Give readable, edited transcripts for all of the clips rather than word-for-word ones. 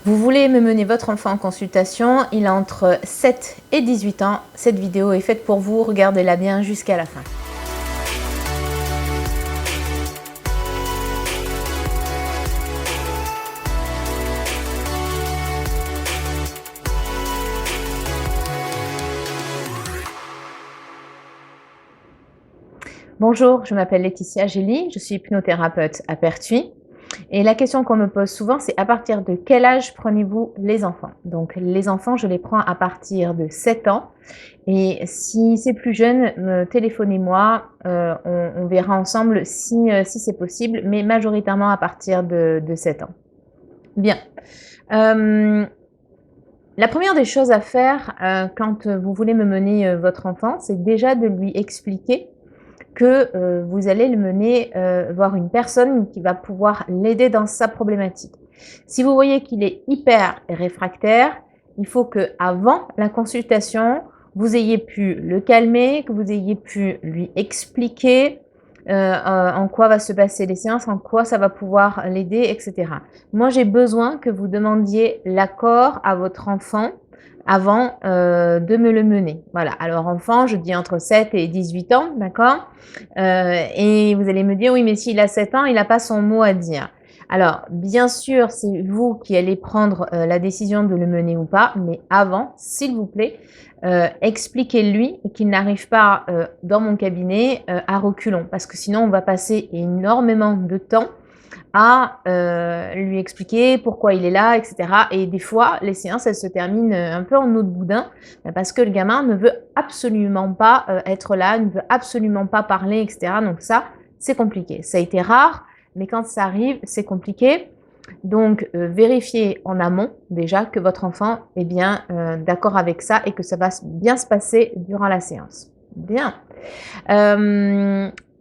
Vous voulez me mener votre enfant en consultation, il a entre 7 et 18 ans. Cette vidéo est faite pour vous, regardez-la bien jusqu'à la fin. Bonjour, je m'appelle Laetitia Gély, je suis hypnothérapeute à Pertuis. Et la question qu'on me pose souvent, c'est à partir de quel âge prenez-vous les enfants? Donc les enfants, je les prends à partir de 7 ans. Et si c'est plus jeune, téléphonez-moi, on verra ensemble si c'est possible, mais majoritairement à partir de 7 ans. Bien. La première des choses à faire quand vous voulez me mener votre enfant, c'est déjà de lui expliquer que vous allez le mener voir une personne qui va pouvoir l'aider dans sa problématique. Si vous voyez qu'il est hyper réfractaire, il faut qu'avant la consultation, vous ayez pu le calmer, que vous ayez pu lui expliquer en quoi va se passer les séances, en quoi ça va pouvoir l'aider, etc. Moi, j'ai besoin que vous demandiez l'accord à votre enfant avant de me le mener. Voilà, alors enfant, je dis entre 7 et 18 ans, d'accord? Et vous allez me dire: «Oui, mais s'il a 7 ans, il n'a pas son mot à dire». Alors, bien sûr, c'est vous qui allez prendre la décision de le mener ou pas, mais avant, s'il vous plaît, expliquez-lui qu'il n'arrive pas dans mon cabinet à reculons, parce que sinon on va passer énormément de temps à lui expliquer pourquoi il est là, et cetera. Et des fois, les séances, elles se terminent un peu en eau de boudin, parce que le gamin ne veut absolument pas être là, ne veut absolument pas parler, et cetera. Donc ça, c'est compliqué. Ça a été rare, mais quand ça arrive, c'est compliqué. Donc, vérifiez en amont déjà que votre enfant est bien d'accord avec ça et que ça va bien se passer durant la séance. Bien.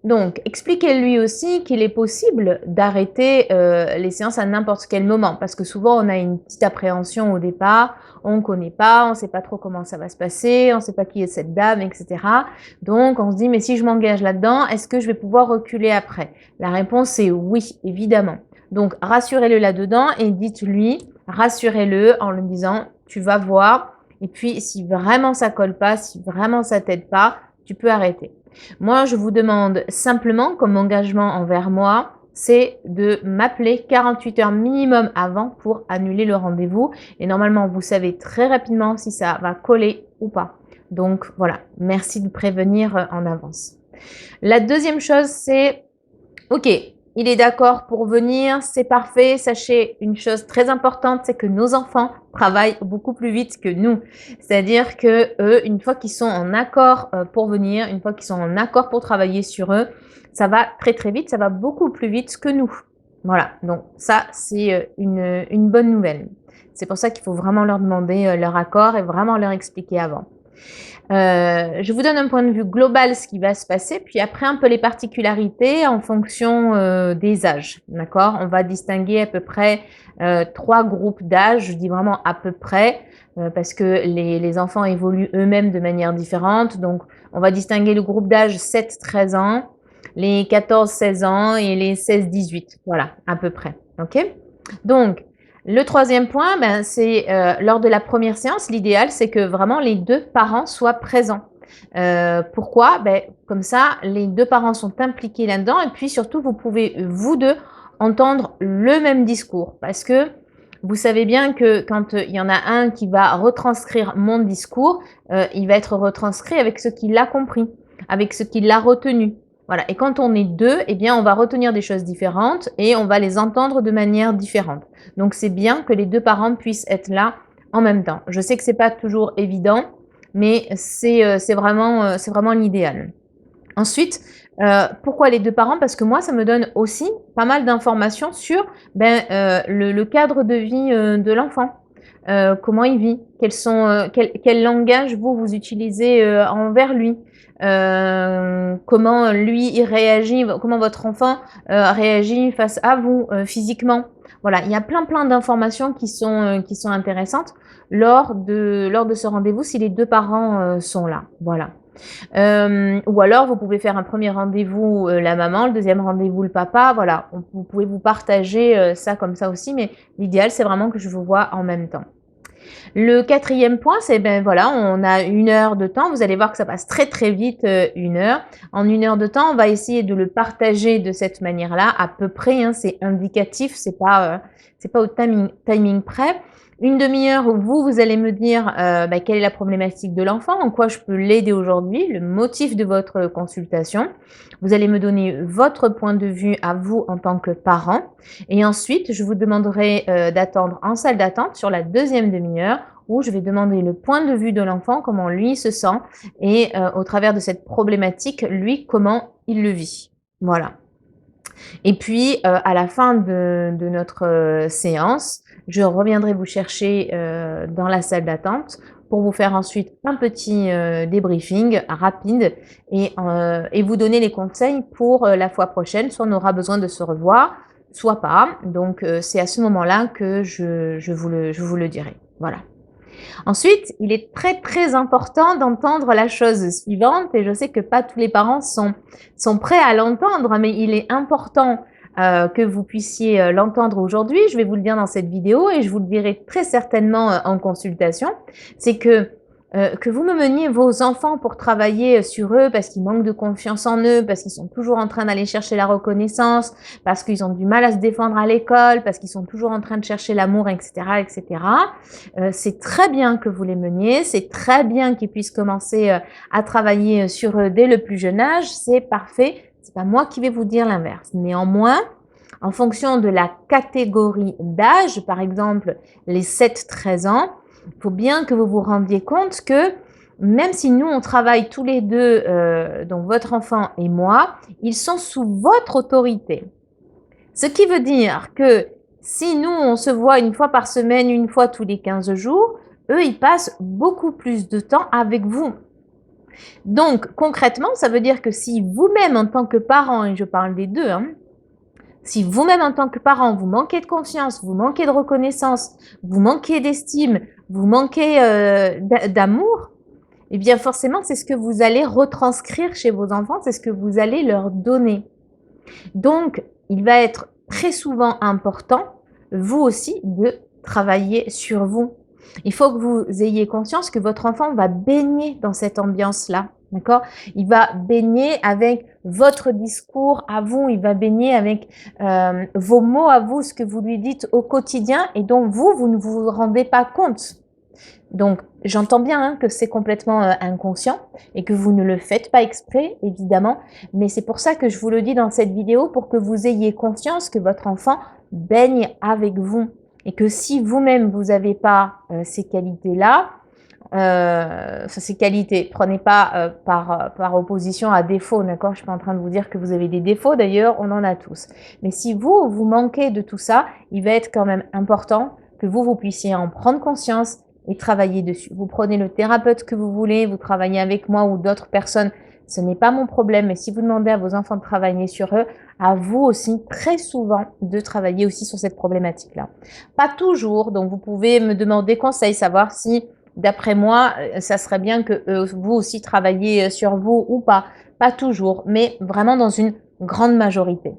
Donc, expliquez-lui aussi qu'il est possible d'arrêter les séances à n'importe quel moment, parce que souvent on a une petite appréhension au départ, on ne connaît pas, on ne sait pas trop comment ça va se passer, on ne sait pas qui est cette dame, etc. Donc on se dit, mais si je m'engage là-dedans, est-ce que je vais pouvoir reculer après? La réponse est oui, évidemment. Donc rassurez-le là-dedans et dites-lui, rassurez-le en lui disant, tu vas voir, et puis si vraiment ça colle pas, si vraiment ça t'aide pas, tu peux arrêter. Moi, je vous demande simplement, comme engagement envers moi, c'est de m'appeler 48 heures minimum avant pour annuler le rendez-vous. Et normalement, vous savez très rapidement si ça va coller ou pas. Donc voilà, merci de prévenir en avance. La deuxième chose, c'est, ok, il est d'accord pour venir, c'est parfait. Sachez une chose très importante, c'est que nos enfants travaillent beaucoup plus vite que nous. C'est-à-dire que eux, une fois qu'ils sont en accord pour venir, une fois qu'ils sont en accord pour travailler sur eux, ça va très très vite, ça va beaucoup plus vite que nous. Voilà, donc ça, c'est une bonne nouvelle. C'est pour ça qu'il faut vraiment leur demander leur accord et vraiment leur expliquer avant. Je vous donne un point de vue global ce qui va se passer, puis après un peu les particularités en fonction des âges, d'accord? On va distinguer à peu près 3 groupes d'âge, je dis vraiment à peu près, parce que les enfants évoluent eux-mêmes de manière différente. Donc, on va distinguer le groupe d'âge 7-13 ans, les 14-16 ans et les 16-18, voilà, à peu près, ok? Donc, le troisième point, ben, c'est lors de la première séance, l'idéal, c'est que vraiment les 2 parents soient présents. Pourquoi? Ben, comme ça, les 2 parents sont impliqués là-dedans et puis surtout, vous pouvez, vous 2, entendre le même discours. Parce que vous savez bien que quand il y en a un qui va retranscrire mon discours, il va être retranscrit avec ce qu'il a compris, avec ce qu'il a retenu. Voilà. Et quand on est 2, eh bien, on va retenir des choses différentes et on va les entendre de manière différente. Donc, c'est bien que les 2 parents puissent être là en même temps. Je sais que ce n'est pas toujours évident, mais c'est vraiment l'idéal. Ensuite, pourquoi les 2 parents? Parce que moi, ça me donne aussi pas mal d'informations sur le cadre de vie de l'enfant. Comment il vit, quel langage vous utilisez envers lui, comment lui il réagit, comment votre enfant réagit face à vous physiquement. Voilà, il y a plein d'informations qui sont intéressantes lors de ce rendez-vous si les 2 parents sont là. Voilà. Ou alors vous pouvez faire un premier rendez-vous, la maman, le deuxième rendez-vous le papa, voilà. Vous pouvez vous partager, ça comme ça aussi, mais l'idéal c'est vraiment que je vous vois en même temps. Le quatrième point, c'est ben voilà, on a 1 heure de temps. Vous allez voir que ça passe très, très vite, 1 heure. En 1 heure de temps, on va essayer de le partager de cette manière-là, à peu près, hein, c'est indicatif, c'est pas au timing près. Une demi-heure où vous allez me dire, bah, quelle est la problématique de l'enfant, en quoi je peux l'aider aujourd'hui, le motif de votre consultation. Vous allez me donner votre point de vue à vous en tant que parent et ensuite je vous demanderai, d'attendre en salle d'attente sur la deuxième demi-heure où je vais demander le point de vue de l'enfant, comment lui se sent et au travers de cette problématique, lui, comment il le vit. Voilà. Et puis, à la fin de notre, séance, je reviendrai vous chercher, dans la salle d'attente pour vous faire ensuite un petit, débriefing rapide et vous donner les conseils pour, la fois prochaine. Soit on aura besoin de se revoir, soit pas. Donc, c'est à ce moment-là que je vous le dirai. Voilà. Ensuite, il est très, très important d'entendre la chose suivante et je sais que pas tous les parents sont prêts à l'entendre, mais il est important, que vous puissiez, l'entendre aujourd'hui. Je vais vous le dire dans cette vidéo et je vous le dirai très certainement, en consultation. C'est que vous me meniez vos enfants pour travailler, sur eux parce qu'ils manquent de confiance en eux, parce qu'ils sont toujours en train d'aller chercher la reconnaissance, parce qu'ils ont du mal à se défendre à l'école, parce qu'ils sont toujours en train de chercher l'amour et cetera et cetera. C'est très bien que vous les meniez, c'est très bien qu'ils puissent commencer, à travailler, sur eux dès le plus jeune âge, c'est parfait. C'est pas moi qui vais vous dire l'inverse. Néanmoins, en fonction de la catégorie d'âge, par exemple les 7-13 ans, il faut bien que vous vous rendiez compte que même si nous on travaille tous les 2, donc votre enfant et moi, ils sont sous votre autorité. Ce qui veut dire que si nous, on se voit 1 fois par semaine, 1 fois tous les 15 jours, eux, ils passent beaucoup plus de temps avec vous. Donc, concrètement, ça veut dire que si vous-même, en tant que parent, et je parle des 2, hein, si vous-même, en tant que parent, vous manquez de confiance, vous manquez de reconnaissance, vous manquez d'estime, vous manquez d'amour, eh bien forcément, c'est ce que vous allez retranscrire chez vos enfants, c'est ce que vous allez leur donner. Donc, il va être très souvent important, vous aussi, de travailler sur vous. Il faut que vous ayez conscience que votre enfant va baigner dans cette ambiance-là, d'accord? Il va baigner avec votre discours à vous, il va baigner avec vos mots à vous, ce que vous lui dites au quotidien et dont vous ne vous rendez pas compte. Donc, j'entends bien hein, que c'est complètement inconscient et que vous ne le faites pas exprès, évidemment, mais c'est pour ça que je vous le dis dans cette vidéo, pour que vous ayez conscience que votre enfant baigne avec vous et que si vous-même, vous n'avez pas ces qualités-là, ces qualités, prenez pas par opposition à défaut, d'accord? Je suis pas en train de vous dire que vous avez des défauts, d'ailleurs, on en a tous. Mais si vous manquez de tout ça, il va être quand même important que vous puissiez en prendre conscience et travailler dessus. Vous prenez le thérapeute que vous voulez, vous travaillez avec moi ou d'autres personnes, ce n'est pas mon problème. Mais si vous demandez à vos enfants de travailler sur eux, à vous aussi, très souvent, de travailler aussi sur cette problématique-là. Pas toujours, donc vous pouvez me demander conseil, savoir si, d'après moi, ça serait bien que vous aussi travailliez sur vous ou pas. Pas toujours, mais vraiment dans une grande majorité.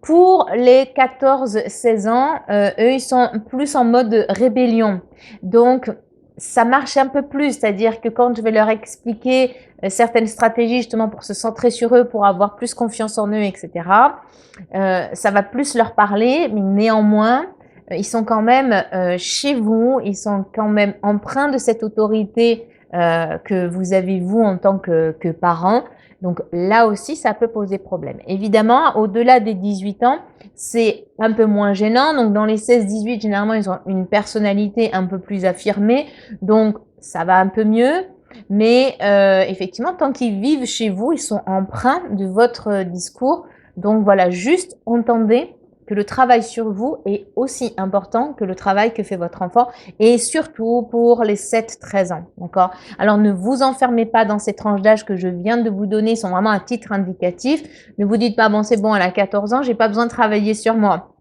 Pour les 14-16 ans, eux, ils sont plus en mode rébellion. Donc, ça marche un peu plus, c'est-à-dire que quand je vais leur expliquer certaines stratégies justement pour se centrer sur eux, pour avoir plus confiance en eux, etc., ça va plus leur parler, mais néanmoins, ils sont quand même chez vous, ils sont quand même empreints de cette autorité que vous avez vous en tant que parent. Donc là aussi, ça peut poser problème. Évidemment, au-delà des 18 ans, c'est un peu moins gênant. Donc dans les 16-18, généralement, ils ont une personnalité un peu plus affirmée. Donc ça va un peu mieux. Mais effectivement, tant qu'ils vivent chez vous, ils sont empreints de votre discours. Donc voilà, juste entendez que le travail sur vous est aussi important que le travail que fait votre enfant et surtout pour les 7-13 ans, d'accord? Alors ne vous enfermez pas dans ces tranches d'âge que je viens de vous donner, sont vraiment à titre indicatif. Ne vous dites pas, bon c'est bon, elle a 14 ans, j'ai pas besoin de travailler sur moi.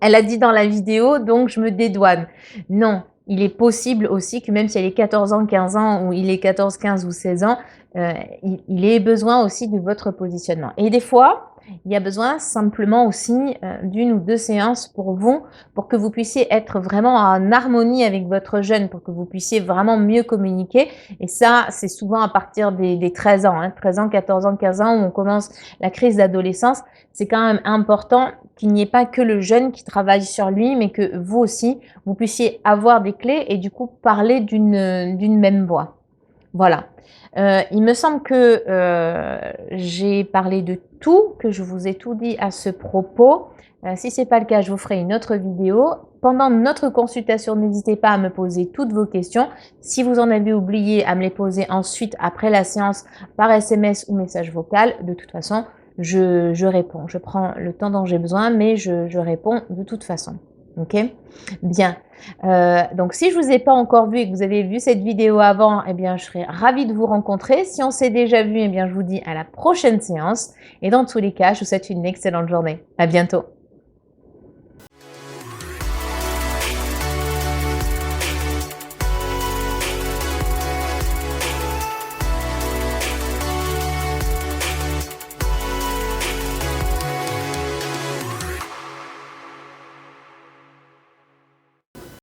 Elle a dit dans la vidéo, donc je me dédouane. Non, il est possible aussi que même si elle est 14 ans, 15 ans, ou il est 14, 15 ou 16 ans, heu, il ait besoin aussi de votre positionnement et des fois, il y a besoin simplement aussi, d'1 ou 2 séances pour vous, pour que vous puissiez être vraiment en harmonie avec votre jeune, pour que vous puissiez vraiment mieux communiquer et ça, c'est souvent à partir des 13 ans, hein, 13 ans, 14 ans, 15 ans où on commence la crise d'adolescence. C'est quand même important qu'il n'y ait pas que le jeune qui travaille sur lui, mais que vous aussi, vous puissiez avoir des clés et du coup parler d'une même voix. Voilà. Il me semble que, j'ai parlé de tout, que je vous ai tout dit à ce propos. Si ce n'est pas le cas, je vous ferai une autre vidéo. Pendant notre consultation, n'hésitez pas à me poser toutes vos questions. Si vous en avez oublié, à me les poser ensuite après la séance par SMS ou message vocal. De toute façon, je réponds. Je prends le temps dont j'ai besoin, mais je réponds de toute façon. OK? Bien. Donc si je ne vous ai pas encore vu et que vous avez vu cette vidéo avant, eh bien, je serais ravie de vous rencontrer. Si on s'est déjà vu, eh bien, je vous dis à la prochaine séance et dans tous les cas, je vous souhaite une excellente journée. À bientôt.